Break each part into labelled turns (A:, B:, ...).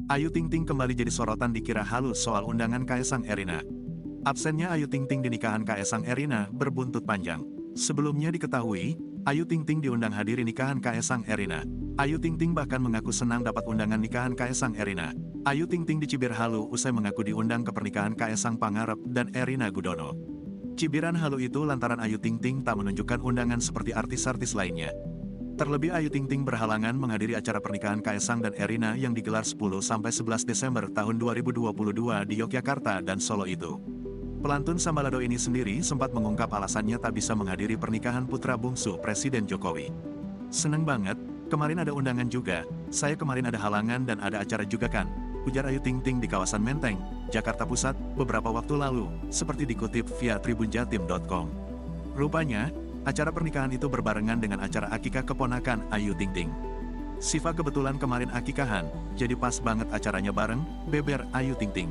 A: Ayu Ting Ting kembali jadi sorotan dikira halus soal undangan Kaesang Erina. Absennya Ayu Ting Ting di nikahan Kaesang Erina berbuntut panjang. Sebelumnya diketahui, Ayu Ting Ting diundang hadiri nikahan Kaesang Erina. Ayu Ting Ting bahkan mengaku senang dapat undangan nikahan Kaesang Erina. Ayu Ting Ting dicibir halu usai mengaku diundang ke pernikahan Kaesang Pangarep dan Erina Gudono. Cibiran halu itu lantaran Ayu Ting Ting tak menunjukkan undangan seperti artis-artis lainnya. Terlebih Ayu Ting Ting berhalangan menghadiri acara pernikahan Kaesang dan Erina yang digelar 10-11 Desember tahun 2022 di Yogyakarta dan Solo itu. Pelantun Sambalado ini sendiri sempat mengungkap alasannya tak bisa menghadiri pernikahan putra bungsu Presiden Jokowi. "Seneng banget, kemarin ada undangan juga, saya kemarin ada halangan dan ada acara juga kan," ujar Ayu Ting Ting di kawasan Menteng, Jakarta Pusat, beberapa waktu lalu, seperti dikutip via tribunjatim.com. Rupanya, acara pernikahan itu berbarengan dengan acara akikah keponakan Ayu Ting Ting. Siva kebetulan kemarin akikahan, jadi pas banget acaranya bareng, beber Ayu Ting Ting.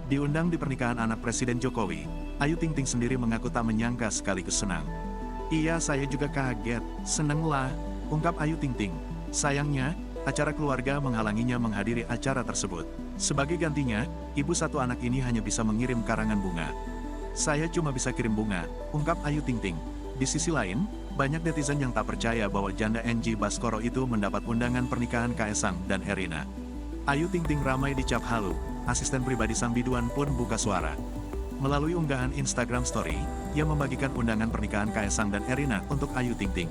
A: Diundang di pernikahan anak Presiden Jokowi, Ayu Ting Ting sendiri mengaku tak menyangka sekaligus senang. "Iya, saya juga kaget, seneng lah," ungkap Ayu Ting Ting. Sayangnya, acara keluarga menghalanginya menghadiri acara tersebut. Sebagai gantinya, ibu satu anak ini hanya bisa mengirim karangan bunga. "Saya cuma bisa kirim bunga," ungkap Ayu Ting Ting. Di sisi lain, banyak netizen yang tak percaya bahwa janda NG Baskoro itu mendapat undangan pernikahan Kaesang dan Erina. Ayu Ting Ting ramai dicap halu, asisten pribadi sang biduan pun buka suara. Melalui unggahan Instagram Story, ia membagikan undangan pernikahan Kaesang dan Erina untuk Ayu Ting Ting.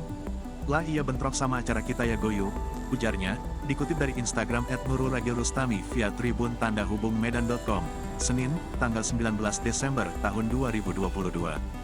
A: "Lah iya bentrok sama acara kita ya Goyu," ujarnya, dikutip dari Instagram @nurulagilrustami via tribun-hubungmedan.com, Senin, tanggal 19 Desember tahun 2022.